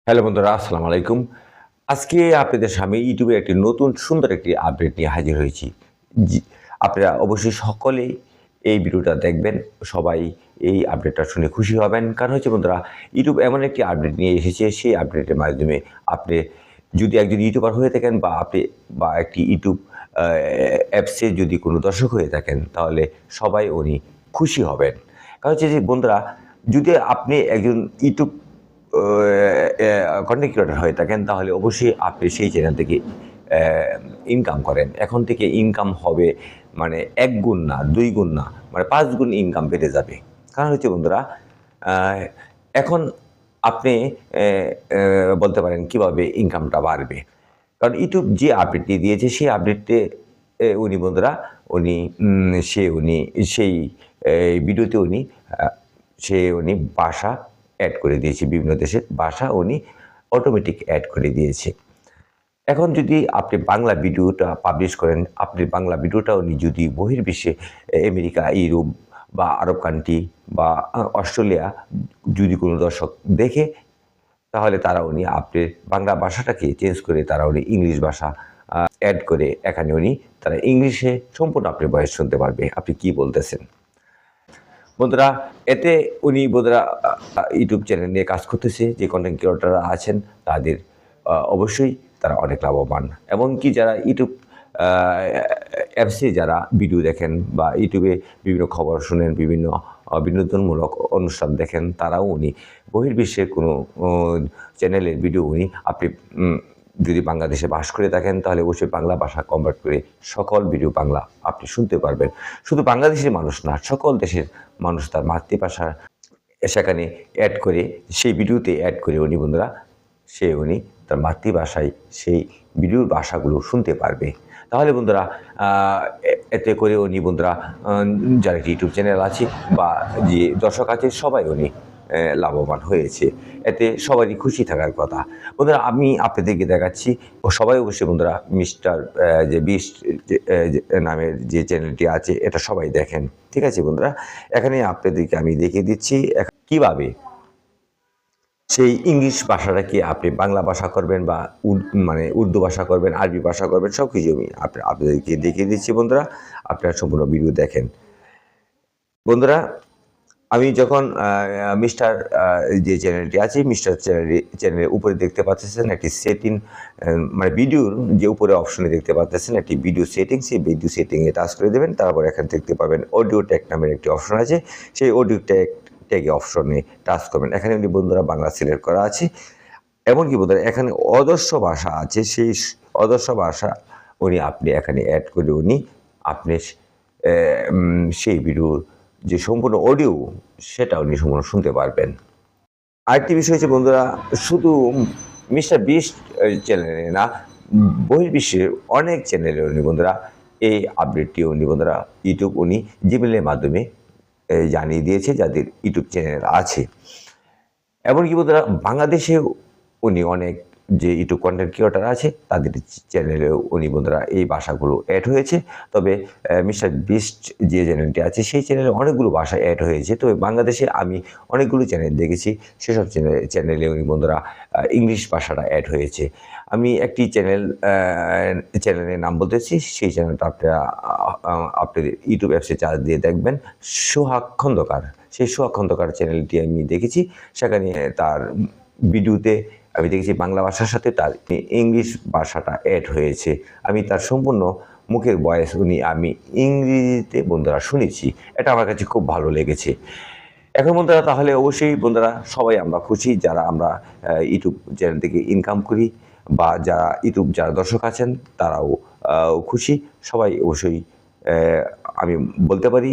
Hello বন্ধুরা, আসসালামু আলাইকুম। আজকে আপনাদের সামনে ইউটিউবের একটি নতুন সুন্দর একটি আপডেট নিয়ে হাজির হয়েছি। জি, আপনারা অবশ্যই সকলেই এই ভিডিওটা দেখবেন। সবাই এই আপডেটটা শুনে খুশি হবেন। কারণ হচ্ছে বন্ধুরা, ইউটিউব এমন একটি আপডেট নিয়ে এসেছে, সেই আপডেটের মাধ্যমে আপনি যদি একজন ইউটিউবার হয়ে থাকেন বা একটি ইউটিউব অ্যাপসে যদি কোনো দর্শক হয়ে থাকেন, তাহলে সবাই উনি খুশি হবেন। কারণ হচ্ছে যে বন্ধুরা, যদি আপনি একজন ইউটিউব কন্টেন্ট ক্রিয়েটর হয়ে থাকেন, তাহলে অবশ্যই আপনি সেই চ্যানেল থেকে ইনকাম করেন। এখন থেকে ইনকাম হবে মানে ১ গুণ না, ২ গুণ না, মানে ৫ গুণ ইনকাম বেড়ে যাবে। কারণ হচ্ছে বন্ধুরা, এখন আপনি বলতে পারেন কিভাবে ইনকামটা বাড়বে। কারণ ইউটিউব যে আপডেটটি দিয়েছে, সেই আপডেটে উনি বন্ধুরা উনি উনি সেই ভিডিওতে উনি ভাষা অ্যাড করে দিয়েছে। বিভিন্ন দেশের ভাষা উনি অটোমেটিক অ্যাড করে দিয়েছে। এখন যদি আপনি বাংলা ভিডিওটা পাবলিশ করেন, আপনি বাংলা ভিডিওটা উনি যদি বহির্বিশ্বে আমেরিকা, ইউরোপ বা আরব কান্ট্রি বা অস্ট্রেলিয়া যদি কোনো দর্শক দেখে, তাহলে আপনি বাংলা ভাষাটাকে চেঞ্জ করে উনি ইংলিশ ভাষা অ্যাড করে এখানে তারা ইংলিশে সম্পূর্ণ আপনার ভয়েস শুনতে পারবে। আপনি কি বলতেছেন? বন্ধুরা, এতে উনি বন্ধুরা ইউটিউব চ্যানেল নিয়ে কাজ করতেছে, যে কন্টেন্ট ক্রিয়েটররা আছেন তাদের অবশ্যই তারা অনেক লাভবান। এমনকি যারা ইউটিউব অ্যাপসে যারা ভিডিও দেখেন বা ইউটিউবে বিভিন্ন খবর শোনেন, বিভিন্ন বিনোদনমূলক অনুষ্ঠান দেখেন, তারাও বহির্বিশ্বের কোনো চ্যানেলের ভিডিও আপনি যদি বাংলাদেশে বাস করে থাকেন, তাহলে অবশ্যই বাংলা ভাষা কনভার্ট করে সকল ভিডিও বাংলা আপনি শুনতে পারবেন। শুধু বাংলাদেশের মানুষ না, সকল দেশের মানুষ তার মাতৃভাষা সেখানে অ্যাড করে, সেই ভিডিওতে অ্যাড করে বন্ধুরা উনি তার মাতৃভাষায় সেই ভিডিওর ভাষাগুলো শুনতে পারবে। তাহলে বন্ধুরা, এতে করে বন্ধুরা যারা ইউটিউব চ্যানেল আছে বা যে দর্শক আছে, সবাই লাভবান হয়েছে। এতে সবারই খুশি থাকার কথা। বন্ধুরা, আমি আপনাদেরকে দেখাচ্ছি, সবাই অবশ্যই বন্ধুরা মিস্টার যে বিস্ট নামের যে চ্যানেলটি আছে, এটা সবাই দেখেন। ঠিক আছে বন্ধুরা, এখানে আপনাদেরকে আমি দেখিয়ে দিচ্ছি কিভাবে সেই ইংলিশ ভাষাটাকে আপনি বাংলা ভাষা করবেন বা মানে উর্দু ভাষা করবেন, আরবি ভাষা করবেন, সব কিছু আমি আপনাদেরকে দেখিয়ে দিচ্ছি বন্ধুরা। আপনারা সম্পূর্ণ ভিডিও দেখেন। বন্ধুরা, আমি যখন মিস্টার যে চ্যানেলটি আছে, মিস্টার চ্যানেলের উপরে দেখতে পাচ্ছেন একটি সেটিং, মানে ভিডিওর যে উপরে অপশনে দেখতে পাচ্ছেন একটি ভিডিও সেটিং, সেই ভিডিও সেটিংয়ে টাচ করে দেবেন। তারপর এখানে দেখতে পাবেন অডিও ট্যাগ নামের একটি অপশন আছে, সেই অডিও ট্যাগে অপশনে টাচ করবেন। এখানে বন্ধুরা বাংলা সিলেক্ট করা আছে। এমনকি বন্ধুরা এখানে অদর্শ ভাষা আছে, সেই অদর্শ ভাষা আপনি এখানে অ্যাড করে আপনি সেই ভিডিওর যে সম্পূর্ণ অডিও, সেটা সম্পূর্ণ শুনতে পারবেন। আরেকটি বিষয় হচ্ছে বন্ধুরা, শুধু মিস্টার বিস্ট চ্যানেলে না, বহির্বিশ্বের অনেক চ্যানেলে বন্ধুরা এই আপডেটটি বন্ধুরা ইউটিউব জিমেলের মাধ্যমে জানিয়ে দিয়েছে যাদের ইউটিউব চ্যানেল আছে। এমনকি বন্ধুরা বাংলাদেশেও অনেক যে ইউটিউব কন্টেন্ট ক্রিয়েটর আছে, তাদের চ্যানেলেও বন্ধুরা এই ভাষাগুলো অ্যাড হয়েছে। তবে মিস্টার বিস্ট যে চ্যানেলটি আছে, সেই চ্যানেলে অনেকগুলো ভাষা অ্যাড হয়েছে। তবে বাংলাদেশে আমি অনেকগুলো চ্যানেল দেখেছি, সেসব চ্যানেলে বন্ধুরা ইংলিশ ভাষাটা অ্যাড হয়েছে। আমি একটি চ্যানেলের নাম বলতেছি, সেই চ্যানেলটা আপনাদের ইউটিউব অ্যাপসে চার্জ দিয়ে দেখবেন, সোহাগ খন্দকার। সেই সোহাগ খন্দকার চ্যানেলটি আমি দেখেছি, সেখানে তার ভিডিওতে আমি দেখেছি বাংলা ভাষার সাথে তার ইংলিশ ভাষাটা অ্যাড হয়েছে। আমি তার সম্পূর্ণ মুখের ভয়েস আমি ইংরেজিতে বন্ধুরা শুনেছি। এটা আমার কাছে খুব ভালো লেগেছে। এখন বন্ধুরা, তাহলে অবশ্যই বন্ধুরা সবাই আমরা খুশি, যারা আমরা ইউটিউব চ্যানেল থেকে ইনকাম করি বা যারা দর্শক আছেন, তারাও খুশি। সবাই অবশ্যই আমি বলতে পারি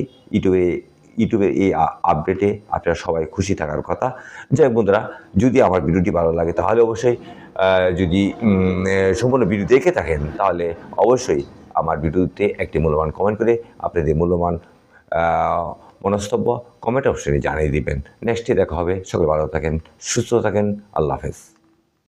ইউটিউবের এই আপডেটে আপনারা সবাই খুশি থাকার কথা। যাই হোক বন্ধুরা, যদি আমার ভিডিওটি ভালো লাগে, তাহলে অবশ্যই যদি সম্পূর্ণ ভিডিও দেখে থাকেন, তাহলে অবশ্যই আমার ভিডিওতে একটি মূল্যবান কমেন্ট করে আপনাদের মূল্যবান মনস্তব্য কমেন্ট অপশনে জানিয়ে দিবেন। নেক্সটে দেখা হবে। সকলে ভালো থাকেন, সুস্থ থাকেন। আল্লাহ হাফেজ।